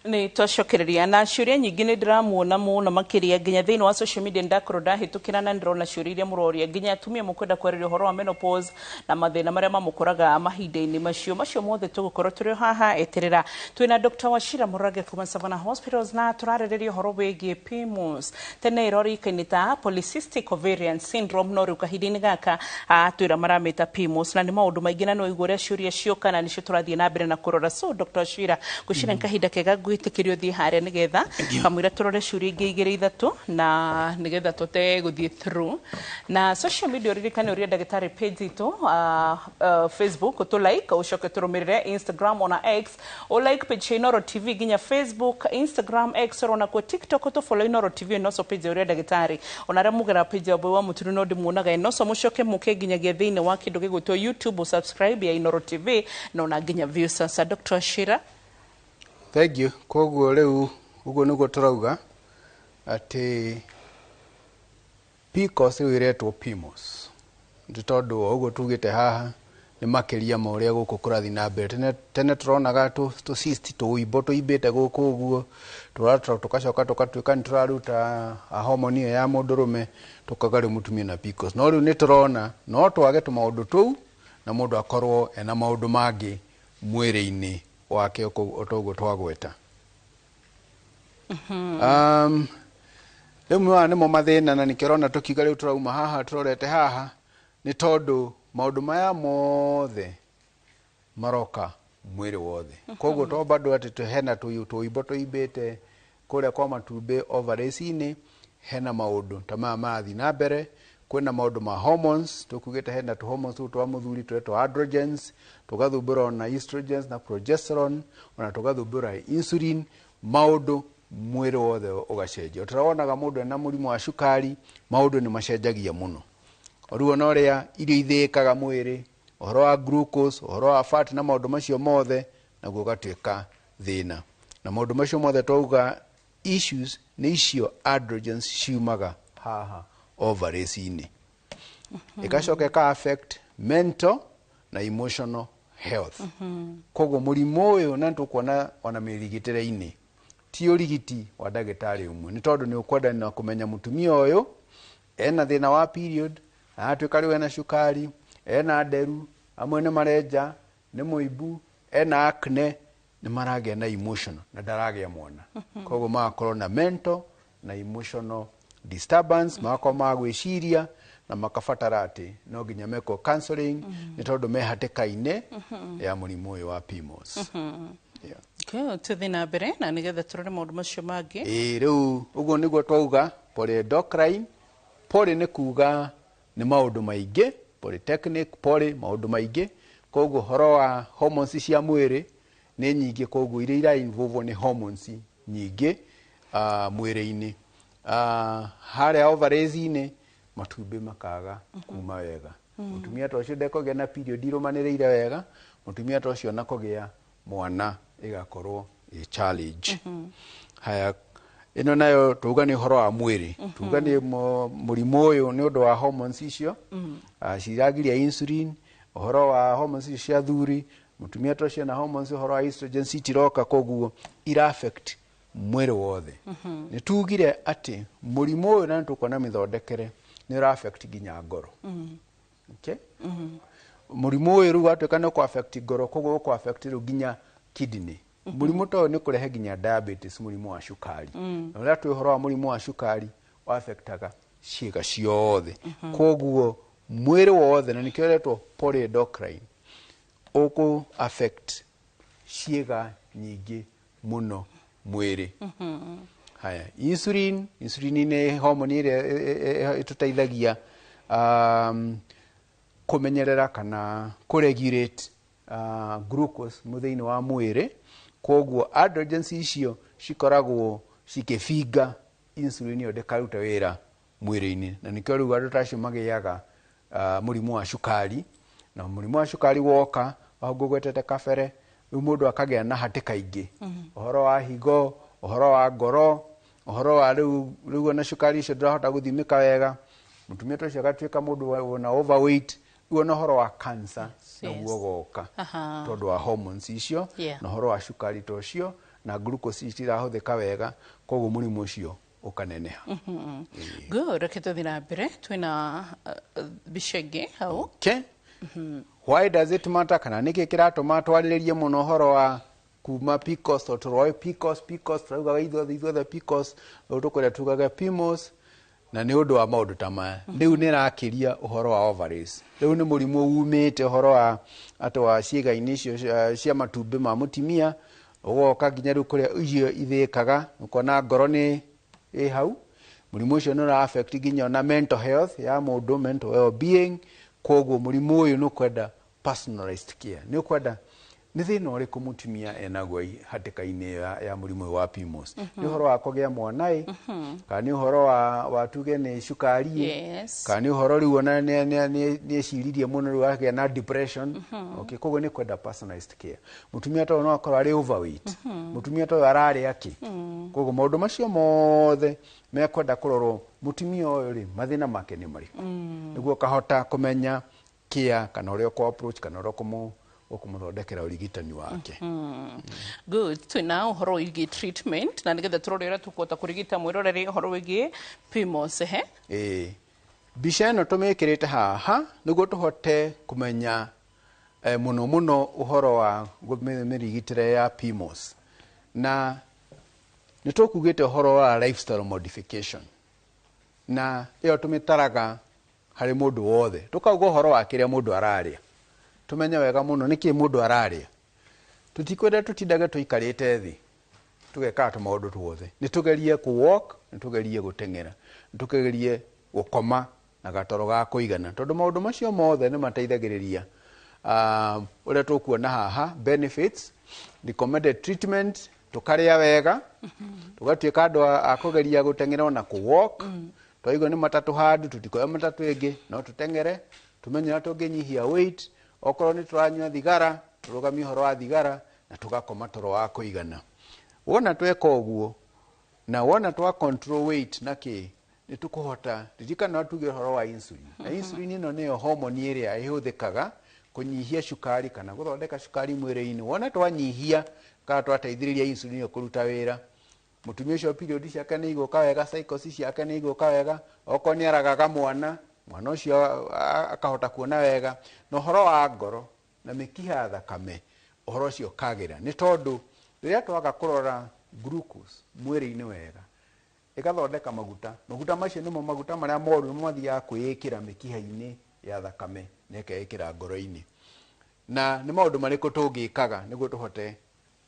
ni twacokereria na ciuria nyingi ni ndiramuona muno makiria nginya thiini wa social media ndakorwo ndahitukira na ndirona ciuria iria muroria nginya atumia mukwenda kwereria uhoro wa menopause na mathina maria mamukoraga mahinda-ini macio mothe tugukorwo turi haha eterera twina Dr. Wachira Murage kuma Savannah Hospitals na turarereria uhoro wigie PIMS tene irorikaine ta polycystic ovarian syndrome no riu kahinda-ini gaka twira maramita PIMS na ni maundu maingi na no igure ciuria cioka na nicio turathie na mbere na kurora. So Dr. Wachira gucira kahinda kega gwitikirio thi haria nigetha kamwira turore ciuria ingi igiri ithatu na nigetha tote guthie through na social media ririkane uria ndagitari page itu Facebook to like ucoke turumirire Instagram ona X o like page Inoro TV ginya Facebook Instagram X ona ko TikTok to follow Inoro TV no so page uria ndagitari ona ramugera page ya wa muturu no ndimuonaga no so mucoke muke ginya gethine wa kindu gigutwo YouTube subscribe ya Inoro TV na ona ginya views. Sasa Dr. Wachira, thank you. Koguo riu uguo niguo turauga ati PCOS riu iretwo PIMS ndi tondu uguo tugite haha ni makiria ma uria guku kurathi na mbere tene turonaga tu cyst tuimbo tuimbite guku uguo tukacoka tukatuika ni turaruta hormone ya mundurume tukagari mutumia na PCOS no riu ni turona no twage tu maundu tu na mundu akorwo ena maundu mangi mwiri-ini wake otogo twagweta. Rimwe nimo mathina na nikirona tukiga riu turauma haha turorete haha ni tondu maundu maya mothe maroka mwiri wothe. Koguo to bado ati tuhena tuimbo tuimbite kuria kwa matumbi ovaries-ini hena maundu ta maya marathi na mbere kwina maundu ma hormones tukugite hena tu hormones twa muthuri twetwa androgens, tugathumbura na estrogens na progesterone, ona tugathumbura insulin, maundu mwiri wothe ugacenjia. Turawonaga mundu ena murimu wa cukari, maundu ni macenjagia muno. Oruo na uria irio ithikaga mwiri, uhoro wa glucose, uhoro wa fat na maundu macio mothe naguo gatwika thina. Na maundu macio mothe twauga issues ni icio androgens ciumaga haha ovaries-ini. Ikacoka ka affect mental na emotional health. Koguo murimu uyu na tukuona ona mirigitire-ini ti urigiti wa ndagitari umwe, ni tondu ni ukwenda na kumenya mutumia uyu ena thina wa period, atwika riu ena cukari, ena nderu, amwe ni marenja, ni muibu, ena acne, ni maragia na emotional na ndaragia mwana. Koguo magakorwo na mental na emotional disturbance, magakorwo magwiciria na makabatara ati no nginya meko counseling ni tondu me hatikaine ya murimu uyu wa PMOS. Tuthi na mbere na nigetha turore maundu macio mangi. Riu uguo niguo twauga polyendocrine. Poly ni kuga ni maundu maingi, polytechnic, poly maundu maingi. Koguo horo wa hormones cia mwiri ni nyingi, koguo iria involve ni hormones nyingi mwiri-ini. Haria ovaries-ini matumbi makaga kuma wega. Mutumia tocio ndekogia na period irumaniriire wega, mutumia tocio na kugia mwana igakorwo i challenge. Haya ino nayo tuga ni horo wa mwiri, tuga ni murimu uyu ni undu wa hormones icio ciragiria insulin, horo wa hormones icio cia thuri, mutumia tocio na hormones horo wa estrogen citiroka, koguo ira affect mwiri wothe. Ni tugire ati murimu uyu na tukona mithondekere ni ra affect ginya ngoro. Okay? Murimu uyu ru atwika no ku affect ngoro, koguo ku affect ru ginya kidney. Murimu to ni kurehe ginya diabetes, murimu wa cukari. Na ria twi horo wa murimu wa cukari wa affectaga ciiga ciothe. Koguo mwiri wothe na nikio retwo polyendocrine uku affect ciiga nyingi muno mwiri. Haya, insulin ni hormone iria ituteithagia kumenyerera kana kuregulate glucose muthiini wa mwiri. Koguo androgens icio cikoragwo cikifinga insulin yo ndikaruta wira mwiri-ini, na nikio riu andu tacio magiaga murimu wa cukari. Na murimu wa cukari woka wahungugwetete kabere, riu mundu akagia na hatika ingi, uhoro wa higo, uhoro wa ngoro, uhoro wa riu na cukari icio ndirahota guthimika wega, mutumia tocio agatwika mundu na overweight, riu na uhoro wa cancer naguo goka tondu wa hormones icio na uhoro wa cukari tocio na glucose itirahuthika wega, koguo murimu ucio ukaneneha. Good, reke tuthi na mbere twina bicenge hau. Okay. Why does it matter? Kana niki kiratuma twariririe muno horo wa kuma PCOS to turoi PCOS tuga ithuothe PCOS tukuria tugaga PMOS, na ni undu wa maundu ta maya. Riu ni rakiria uhoro wa ovaries. Riu ni murimu umite uhoro wa atwa ciiga-ini icio cia matumbi ma mutimia, ugoka ginya riu kuria irio ithikaga, ukona ngoro ni hau. Murimu ucio ni ra affect ginya na mental health ya mundu, mental well being. Koguo murimu uyu ni kwenda personalized care, ni kwenda ni thina uriku mutumia enaguo hatika-ini ya murimu wa PMOS. Ni uhoro wa kugia mwanai, kana ni uhoro wa tuge ni cukari, kana ni uhoro riu ona ni ciririe muno riu agia na depression. Okay, koguo ni kwenda personalized care. Mutumia to no akorwo ari overweight, mutumia to arari aki, koguo maundu macio mothe me kwenda kurorwo mutumia uyu ri mathina make ni mariku, niguo kahota kumenya care kana uria ko approach kana uria ukumuthondekera urigitani wake. Good, twina uhoro wigi treatment na nigetha turore uria tukuhota kurigita mwiroreri uhoro wigi PMOS. Bica ino tumikirite haha niguo tuhote kumenya muno uhoro wa mirigitire ya PMOS, na nitukugite uhoro wa lifestyle modification, na iyo tumitaraga hari mundu wothe. Tukauga uhoro wa kiria mundu araria, tumenye wega muno niki mundu araria. Tutikwenda tutindage tuikarite thi tugeka tu maundu tuothe. Nitugerie ku walk, nitugerie gutengera, nitugerie gukoma na gatoro ga kuigana tondu maundu macio mothe ni mateithagiriria uria tukuona haha benefits recommended treatment tukaria wega tugatuika andu a kugeria guteng'era na ku walk twaigua ni matatu handu tutikoya matatu ingi no tuteng'ere tumenye na tunginyihia weight okorwo ni turanyua thigara turugamie horo wa thigara na tugakoma toro wa kuigana wona tweka uguo na wona twa control weight na ki ni tukuhota ririkana tuge horo wa insulin na insulin ino niyo hormone iria ihuthikaga kunyihia shukari kana guthondeka shukari mwiri-ini wona twanyihia kana twateithiriria insulin yo kuruta wira mutumia ucio period ciake ni iguka wega cycles ciake ni iguka wega oko ni aragaga mwana ucio akahota kuona wega no horo wa ngoro na mikiha thakame horo ucio kagira ni tondu riria twaga kurora glucose mwiri-ini wega ikathondeka maguta macio nimo maguta maria moru mathiaga kwikira mikiha-ini ya thakame na ikekira ngoro-ini na ni maundu mariko tungikaga niguo tuhote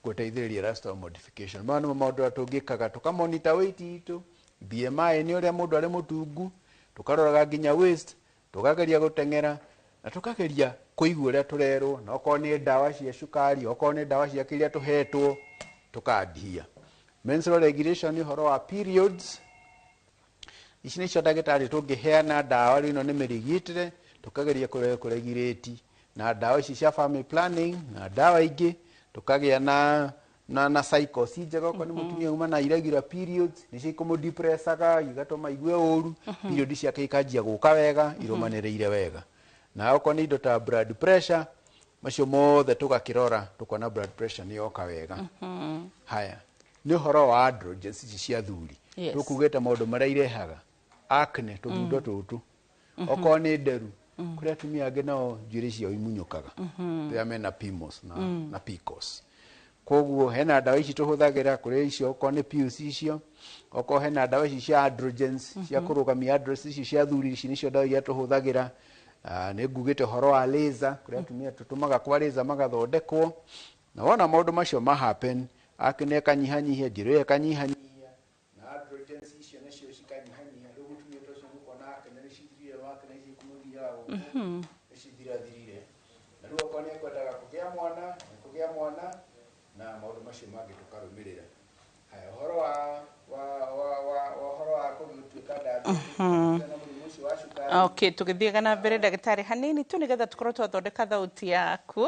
guteithiriria lifestyle modification maana maundu tungikaga tukamonitor weight itu BMI ni uria mundu ari mutungu tukaroraga nginya waist tukageria guteng'era na tukageria kuigua uria turerwo na okorwo ni dawa cia shukari okorwo ni dawa cia kiria tuhetwo tukadhia menstrual regulation ni horo wa periods ici nicio ndagĩtarĩ tũngĩheana dawa rĩno nĩ mĩrigitĩre tukageria kuregulate na dawa ici cia family planning na dawa ingĩ tukagĩa na cycles njega okorwo nĩ mũtumia uma na irregular periods nĩcio ikũmũdepressaga igatũma igue ũru period ciake ikanjia gũka wega irũmanĩrĩire wega na okorwo nĩ indo ta blood pressure macio mothe tugakirora tukona blood pressure ni yoka wega haya ni horo wa androgens ici cia thuri tukugete maundu maria irehaga acne tugundo tutu okorwo ni nderu kuria atumia angi nao njuĩrĩ ciao imunyũkaga rĩrĩa mena PMOS na PCOS koguo hena dawa ici tuhuthagira kuri icio okorwo ni pills icio okorwo hena dawa ici cia androgens cia kurugamia androgens ici cia thuri ici nicio dawa iria tuhuthagira nĩ ngugĩte horo wa laser kuria atumia tutumaga kwa laser magathondekwo na wona maundu macio ma happen akine kanyihanyihia njĩrĩ kanyihanyihia na androgens icio nacio cikanyihanyihia rĩu mũtumia ũcio ũkona akine nĩ cithirire wakine ici kumũthia icithirathirire na rĩu okorwo nĩ ekwendaga kũgĩa mwana na maundu macio mangĩ tukarũmĩrĩra haya horo wa kũgĩtuĩka ndawa Okay, tugithiaga na mbere ndagĩtarĩ hanini tu nigetha tukorwo twathondeka thauti yaku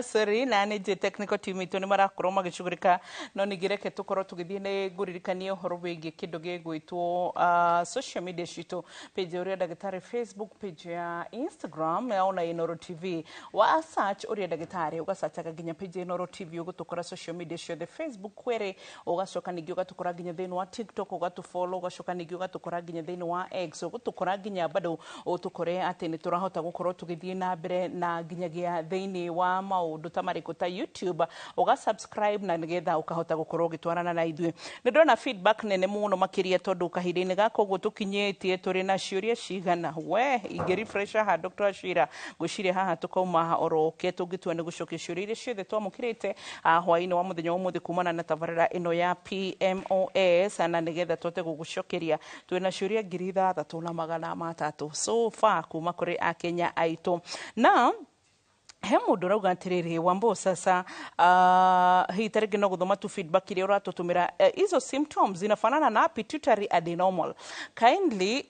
sorry na nĩ technical team itu nĩ marakorwo magĩcugurika no ningĩreke tukorwo tugĩthiĩ nĩ ngũririkanie ũhoro wĩgiĩ kĩndũ gĩgwĩtwo social media citũ page ũrĩa ndagĩtarĩ Facebook page ya Instagram ya ona Inoro TV wa search ũrĩa ndagĩtarĩ ũgacachaga nginya page Inoro TV ũgũtũkora social media ciothe Facebook kwere ũgacoka ningĩ ũgatũkora nginya thĩinĩ wa TikTok ũgatũfollow ũgacoka ningĩ ũgatũkora nginya thĩinĩ wa X ũgũtũkora nginya bado utukore ati ni turahota gukorwo tugithie na mbere na nginyagia thiini wa maundu ta mariko ta YouTube uga subscribe na nigetha ukahota gukorwo gitwarana na ithuĩ ni ndona feedback nene muno makiria tondu kahinda-inĩ gako guo tukinyitie turi na ciuria cigana we ingi refresh ha Dr. Ashira guciria haha tukauma oroke tungitua ni gucokia ciuria iria ciothe twamukirite hwaini wa muthenya wa muthi kumana na tabarĩra ino ya PMOS na nigetha tũte gugucokeria twina ciuria 3,300 so far kuma kuri akenya aitu na he mundu rauga atiriri Wambo sasa hii tarigi no guthoma tu feedback iria uratutumira hizo symptoms zinafanana na pituitary adenoma kindly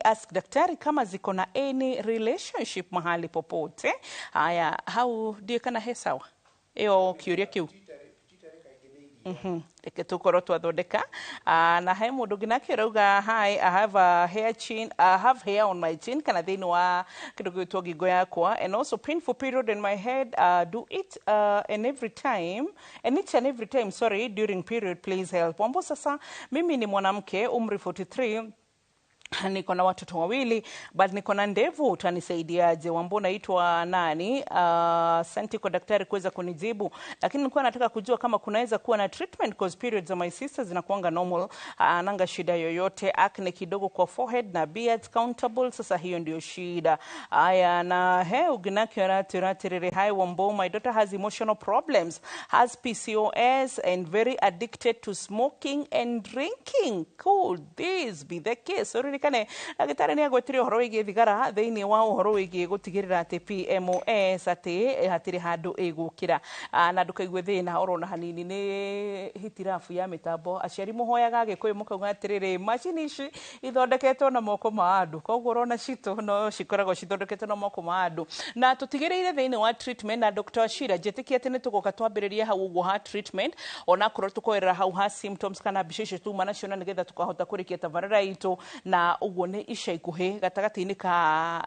ask daktari kama ziko na any relationship mahali popote haya how do kana he sawa eo kiuria kiu Eke tukorwo twathondeka na he mundu ginake rauga hi I have hair on my chin kana thini wa kindu gwitwo ngingo yakwa and also painful period in my head do it and each and every time during period please help Wambo sasa mimi ni mwanamke umri 43 niko na watoto wawili but niko na ndevu utanisaidiaje Wambo naitwa nani asante kwa daktari kuweza kunijibu lakini nilikuwa nataka kujua kama kunaweza kuwa na treatment cause periods of my sisters zinakuanga normal nanga shida yoyote acne kidogo kwa forehead na beards countable sasa hiyo ndio shida haya na uginaki ratirire hi Wambo my daughter has emotional problems has PCOS and very addicted to smoking and drinking could this be the case already turirikane ndagĩtarĩ nĩ agwetire ũhoro wĩgiĩ thigara thĩinĩ wa ũhoro wĩgiĩ gũtigĩrĩra atĩ PMOS atĩ hatirĩ handũ ĩgũkĩra na ndũkaigue thĩna orona hanini nĩ hitirafu ya mĩtambo aciari mũhoyaga Gĩkũyũ mũkauga atĩrĩrĩ macini ici ithondeketwo na moko ma andũ koguo ũrona citũ no cikoragwo cithondeketwo na moko ma andũ na tũtigĩrĩire thĩinĩ wa treatment na Dr. Ashira njĩtĩkia atĩ nĩ tũgoka twambĩrĩrie hau ũguo ha treatment ona korwo tũkoerera hau ha symptoms kana mbica icio tuma nacio na nĩgetha tũkahota kũrĩkia tabarĩra itũ na ũguo nĩ ica ikuhĩ gatagatĩ-inĩ ka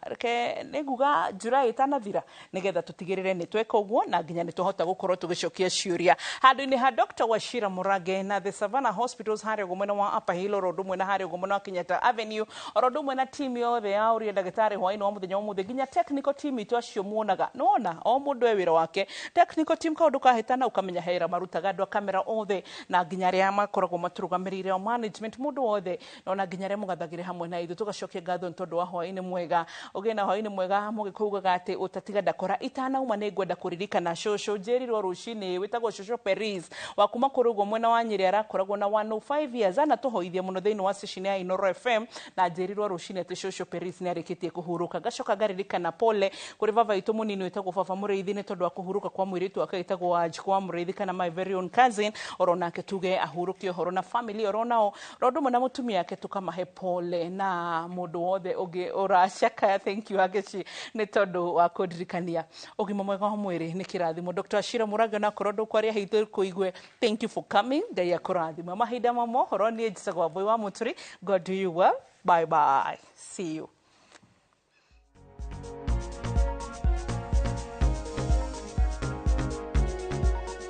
nĩ nguga July ĩtanathira nĩgetha tũtigĩrĩre nĩ tweka ũguo na nginya nĩ twahota gũkorwo tũgĩcokia ciũria handũ-inĩ ha Dr. Wachira Mũrange na the Savannah Hospitals harĩa ũguo mwena wa Upper Hill oro ũndũ ũmwe na harĩa ũguo mwena wa Kenyatta Avenue oro ũndũ ũmwe na team yothe ya ũrĩa ndagĩtarĩ hwaĩ-inĩ wa mũthenya wa mũthĩ nginya technical team itũ acio muonaga nona o mũndũ e wĩra wake technical team kaũndũ kahĩtana ũkamenya hera marutaga andũ a kamera othe na nginya arĩa makoragwo matũrũgamĩrĩire o management mũndũ wothe nona nginya arĩa mũgathagĩre hamwe na ithuĩ tũgacokia ngatho nĩ tondũ wa hwaĩ-inĩ mwega ũgĩe na hwaĩ-inĩ mwega mũgĩkũugaga atĩ ũtatiga ndakora itanauma nĩ ngwenda kũririkana cũcũ njĩrirwo rũcinĩ wĩtagwo cũcũ Peris wa kuma kũrĩ ũguo mwena wa Nyĩrĩ arakoragwo na 105 years anatũhoithia mũno thĩinĩ wa station ya Inooro FM na njĩrirwo rũcinĩ atĩ cũcũ Peris nĩ arĩkĩtie kũhurũka ngacoka ngaririkana pole kũrĩ baba itũ mũnini wĩtagwo baba Mũrĩithi nĩ tondũ wa kũhurũka kwa mũirĩtu wake wĩtagwo Wanjikũ wa Mũrĩithi kana my very own cousin oro nake tuge ahurũkie ũhoro na family oro nao ro ũndũ ũmwe na mũtumia yake tukamahe pole na mũndũ wothe ũngĩ ũracaka thank you Ageci nĩ tondũ wa kũndirikania ũgima mwega wa mwĩrĩ nĩ kĩrathimo Dr. Ashira Mũrange na korwo ndũkwaria hitũ kũigwe thank you for coming Ngai akũrathima mahinda ma mohoro niĩ njicagwo Wambui wa Mũturi God do you well bye bye see you